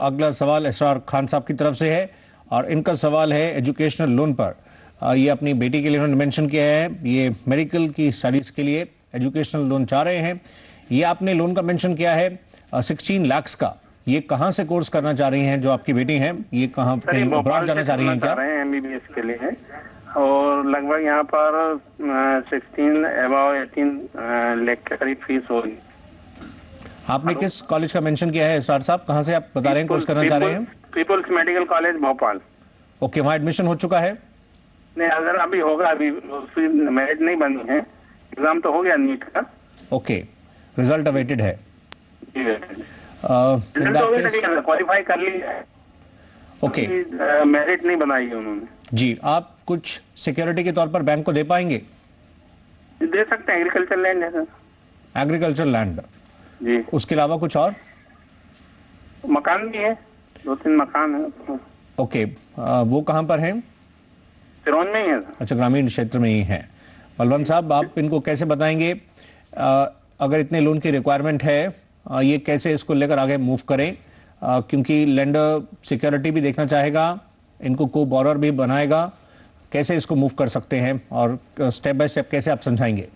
अगला सवाल इसरार खान साहब की तरफ से है और इनका सवाल है एजुकेशनल लोन पर। ये अपनी बेटी के लिए उन्होंने मेंशन किया है, ये मेडिकल की स्टडीज के लिए एजुकेशनल लोन चाह रहे हैं। ये आपने लोन का मेंशन किया है 16 लाख का। ये कहाँ से कोर्स करना चाह रही हैं जो आपकी बेटी हैं? ये कहाँ कहीं अब्रॉड जाना चाह रही हैं क्या? MBBS के लिए है और लगभग यहाँ पर 18 लाख के करीब फीस होगी। आपने किस कॉलेज का मेंशन किया है इसरार साहब? कहाँ से आप बता रहे हैं कोर्स करना चाह रहे हैं? People's Medical College Bhopal. Okay, वहाँ एडमिशन हो चुका है? नहीं, अगर अभी होगा, अभी मेरिट नहीं बनी है, एग्जाम तो हो गया नीट का। ओके, रिजल्ट अवेटेड है। क्वालिफाई कर लिया है। ओके, मेरिट नहीं बनाई है उन्होंने। जी, आप कुछ सिक्योरिटी के तौर पर बैंक को दे पाएंगे? दे सकते हैं, एग्रीकल्चर लैंड है सर। एग्रीकल्चर लैंड जी। उसके अलावा कुछ और? मकान भी है, 2-3 मकान है। ओके, वो कहाँ पर है? सिरोंज में ही है। अच्छा, ग्रामीण क्षेत्र में ही है। बलवंत साहब, आप इनको कैसे बताएंगे अगर इतने लोन की रिक्वायरमेंट है, ये कैसे इसको लेकर आगे मूव करें? क्योंकि लेंडर सिक्योरिटी भी देखना चाहेगा, इनको को बोरर भी बनाएगा। कैसे इसको मूव कर सकते हैं और स्टेप बाय स्टेप कैसे आप समझाएंगे?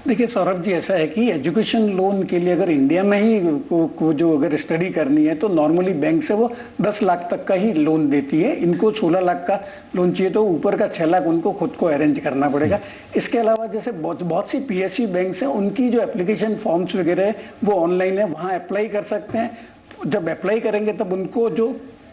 देखिए सौरभ जी, ऐसा है कि एजुकेशन लोन के लिए अगर इंडिया में ही को जो अगर स्टडी करनी है तो नॉर्मली बैंक से वो 10 लाख तक का ही लोन देती है। इनको 16 लाख का लोन चाहिए तो ऊपर का 6 लाख उनको खुद को अरेंज करना पड़ेगा। इसके अलावा जैसे बहुत सी PSU बैंक्स हैं, उनकी जो एप्लीकेशन फॉर्म्स वगैरह है वो ऑनलाइन है, वहाँ अप्लाई कर सकते हैं। जब अप्लाई करेंगे तब उनको जो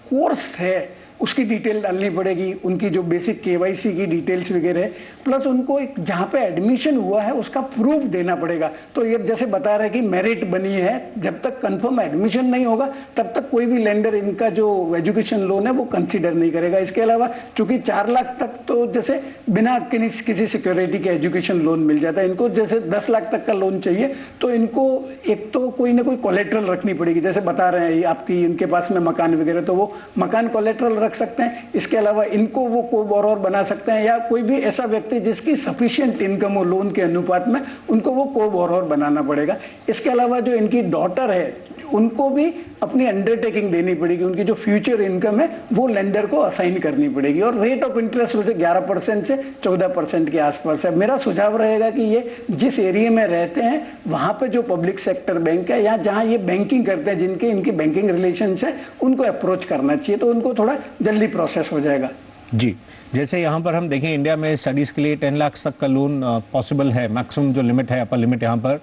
कोर्स है उसकी डिटेल डालनी पड़ेगी, उनकी जो बेसिक KYC की डिटेल्स वगैरह है, प्लस उनको एक जहाँ पे एडमिशन हुआ है उसका प्रूफ देना पड़ेगा। तो ये जैसे बता रहे हैं कि मेरिट बनी है, जब तक कंफर्म एडमिशन नहीं होगा तब तक कोई भी लेंडर इनका जो एजुकेशन लोन है वो कंसीडर नहीं करेगा। इसके अलावा चूंकि 4 लाख तक तो जैसे बिना किसी सिक्योरिटी के एजुकेशन लोन मिल जाता है, इनको जैसे 10 लाख तक का लोन चाहिए तो इनको एक तो कोई ना कोई कोलेट्रल रखनी पड़ेगी। जैसे बता रहे हैं आपकी इनके पास में मकान वगैरह, तो वो मकान कोलेट्रल रख सकते हैं। इसके अलावा इनको वो को बोरोवर बना सकते हैं, या कोई भी ऐसा व्यक्ति जिसकी सफिशिएंट इनकम हो लोन के अनुपात में, उनको वो को बोरोवर बनाना पड़ेगा। इसके अलावा जो इनकी डॉटर है उनको भी अपनी अंडरटेकिंग देनी पड़ेगी, उनकी जो फ्यूचर इनकम है वो लेंडर को असाइन करनी पड़ेगी। और रेट ऑफ इंटरेस्ट वैसे 11% से 14% के आसपास है। मेरा सुझाव रहेगा कि ये जिस एरिया में रहते हैं वहां पे जो पब्लिक सेक्टर बैंक है या जहां ये बैंकिंग करते हैं, जिनके इनकी बैंकिंग रिलेशंस है, उनको अप्रोच करना चाहिए, तो उनको थोड़ा जल्दी प्रोसेस हो जाएगा। जी, जैसे यहाँ पर हम देखें इंडिया में स्टडीज के लिए 10 लाख तक का लोन पॉसिबल है, मैक्सिमम जो लिमिट है, अपर लिमिट यहाँ पर।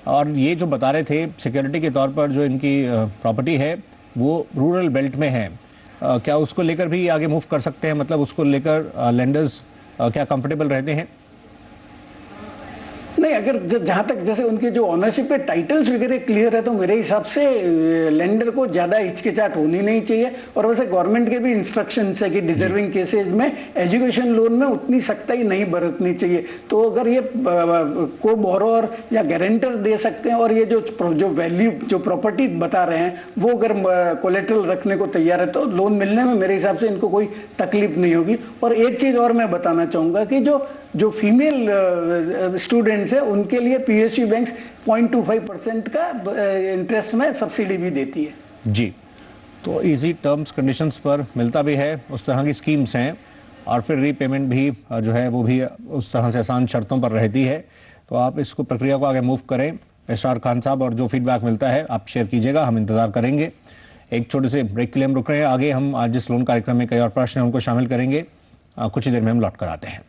और ये जो बता रहे थे सिक्योरिटी के तौर पर जो इनकी प्रॉपर्टी है वो रूरल बेल्ट में है, क्या उसको लेकर भी आगे मूव कर सकते हैं? मतलब उसको लेकर लेंडर्स क्या कंफर्टेबल रहते हैं? नहीं, अगर जहाँ तक जैसे उनकी जो ऑनरशिप पे टाइटल्स वगैरह क्लियर है तो मेरे हिसाब से लेंडर को ज़्यादा हिचकिचाहट होनी नहीं चाहिए। और वैसे गवर्नमेंट के भी इंस्ट्रक्शंस है कि डिजर्विंग केसेस में एजुकेशन लोन में उतनी सख्ताई नहीं बरतनी चाहिए। तो अगर ये को बोरोवर या गारंटर दे सकते हैं और ये जो वैल्यू जो प्रॉपर्टी बता रहे हैं वो अगर कोलेट्रल रखने को तैयार है तो लोन मिलने में मेरे हिसाब से इनको कोई तकलीफ नहीं होगी। और एक चीज़ और मैं बताना चाहूँगा कि जो फीमेल स्टूडेंट्स है उनके लिए PSU बैंक्स 0.25% का इंटरेस्ट में सब्सिडी भी देती है। जी, तो इजी टर्म्स कंडीशंस पर मिलता भी है, उस तरह की स्कीम्स हैं, और फिर रीपेमेंट भी जो है वो भी उस तरह से आसान शर्तों पर रहती है। तो आप इसको प्रक्रिया को आगे मूव करें। इसरार खान साहब, और जो फीडबैक मिलता है आप शेयर कीजिएगा, हम इंतजार करेंगे। एक छोटे से ब्रेक के लिए हम रुक रहे हैं। आगे हम आज जिस लोन कार्यक्रम में कई और प्रश्न हैं उनको शामिल करेंगे, कुछ ही देर में हम लौट कर आते हैं।